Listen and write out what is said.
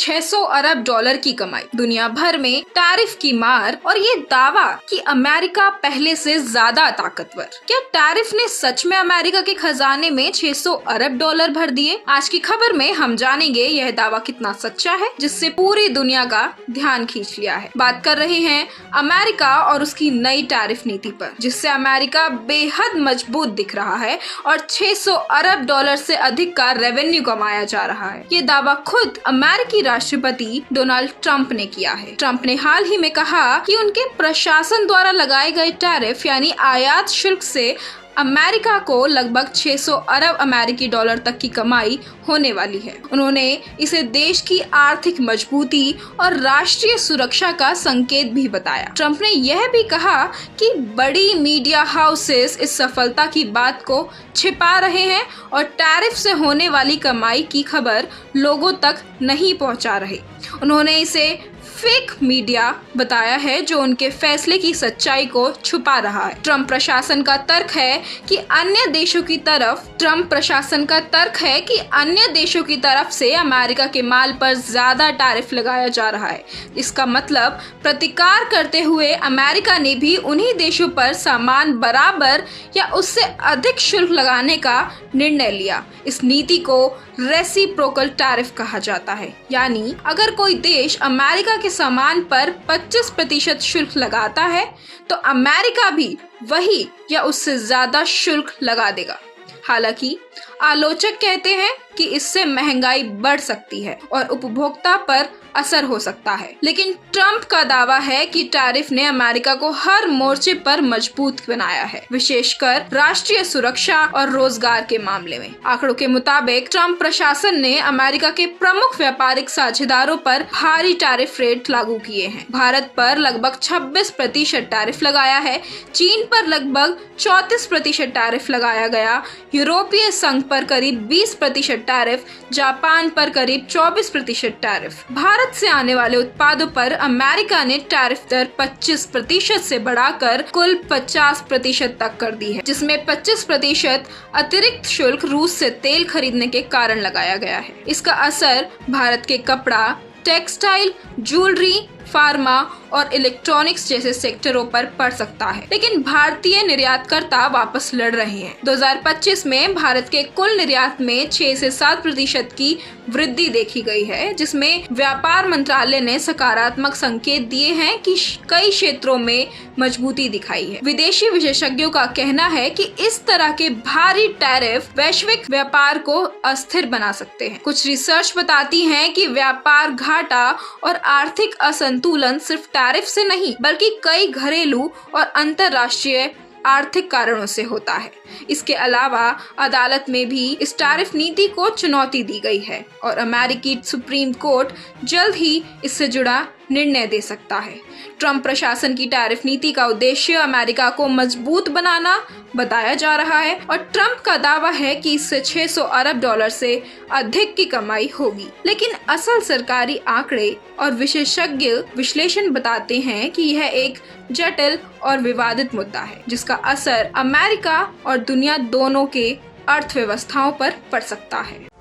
600 अरब dollar की कमाई, दुनिया भर में टैरिफ की मार और ये दावा कि अमेरिका पहले से ज्यादा ताकतवर। क्या टैरिफ ने सच में अमेरिका के खजाने में 600 अरब डॉलर भर दिए? आज की खबर में हम जानेंगे यह दावा कितना सच्चा है, जिससे पूरी दुनिया का ध्यान खींच लिया है। बात कर रहे हैं अमेरिका और उसकी नई टैरिफ नीति पर, जिससे अमेरिका बेहद मजबूत दिख रहा है और 600 अरब डॉलर से अधिक का रेवेन्यू कमाया जा रहा है। ये दावा खुद अमेरिकी राष्ट्रपति डोनाल्ड ट्रंप ने किया है। ट्रंप ने हाल ही में कहा कि उनके प्रशासन द्वारा लगाए गए टैरिफ यानी आयात शुल्क से अमेरिका को लगभग 600 अरब अमेरिकी डॉलर तक की कमाई होने वाली है। उन्होंने इसे देश की आर्थिक मजबूती और राष्ट्रीय सुरक्षा का संकेत भी बताया। ट्रंप ने यह भी कहा कि बड़ी मीडिया हाउसेस इस सफलता की बात को छिपा रहे हैं और टैरिफ से होने वाली कमाई की खबर लोगों तक नहीं पहुंचा रहे। उन्होंने इसे फेक मीडिया बताया है जो उनके फैसले की सच्चाई को छुपा रहा है। ट्रंप प्रशासन का तर्क है कि अन्य देशों की तरफ से अमेरिका के माल पर ज्यादा टैरिफ लगाया जा रहा है। इसका मतलब प्रतिकार करते हुए अमेरिका ने भी उन्हीं देशों पर सामान बराबर या उससे अधिक शुल्क लगाने का निर्णय लिया। इस नीति को रेसिप्रोकल टैरिफ कहा जाता है, यानी अगर कोई देश अमेरिका के सामान पर 25% शुल्क लगाता है तो अमेरिका भी वही या उससे ज्यादा शुल्क लगा देगा। हालांकि आलोचक कहते हैं कि इससे महंगाई बढ़ सकती है और उपभोक्ता पर असर हो सकता है, लेकिन ट्रंप का दावा है कि टैरिफ ने अमेरिका को हर मोर्चे पर मजबूत बनाया है, विशेषकर राष्ट्रीय सुरक्षा और रोजगार के मामले में। आंकड़ों के मुताबिक ट्रंप प्रशासन ने अमेरिका के प्रमुख व्यापारिक साझेदारों पर भारी टैरिफ रेट लागू किए हैं। भारत पर लगभग 26% टैरिफ लगाया है, चीन पर लगभग 34% टैरिफ लगाया गया, यूरोपीय संघ पर करीब 20% टैरिफ, जापान पर करीब 24% टैरिफ। भारत से आने वाले उत्पादों पर अमेरिका ने टैरिफ दर 25% से बढ़ाकर कुल 50% तक कर दी है, जिसमें 25% अतिरिक्त शुल्क रूस से तेल खरीदने के कारण लगाया गया है। इसका असर भारत के कपड़ा, टेक्सटाइल, ज्वेलरी, फार्मा और इलेक्ट्रॉनिक्स जैसे सेक्टरों पर पड़ सकता है, लेकिन भारतीय निर्यातकर्ता वापस लड़ रहे हैं। 2025 में भारत के कुल निर्यात में 6 से 7% की वृद्धि देखी गई है, जिसमें व्यापार मंत्रालय ने सकारात्मक संकेत दिए हैं कि कई क्षेत्रों में मजबूती दिखाई है। विदेशी विशेषज्ञों का कहना है कि इस तरह के भारी टैरिफ वैश्विक व्यापार को अस्थिर बना सकते हैं। कुछ रिसर्च बताती है कि व्यापार घाटा और आर्थिक असंतुलन सिर्फ टैरिफ से नहीं बल्कि कई घरेलू और अंतर्राष्ट्रीय आर्थिक कारणों से होता है। इसके अलावा अदालत में भी इस टैरिफ नीति को चुनौती दी गई है और अमेरिकी सुप्रीम कोर्ट जल्द ही इससे जुड़ा निर्णय दे सकता है। ट्रंप प्रशासन की टैरिफ नीति का उद्देश्य अमेरिका को मजबूत बनाना बताया जा रहा है और ट्रंप का दावा है कि इससे 600 अरब डॉलर से अधिक की कमाई होगी, लेकिन असल सरकारी आंकड़े और विशेषज्ञ विश्लेषण बताते हैं कि यह एक जटिल और विवादित मुद्दा है, जिसका असर अमेरिका और दुनिया दोनों के अर्थव्यवस्थाओं पर पड़ सकता है।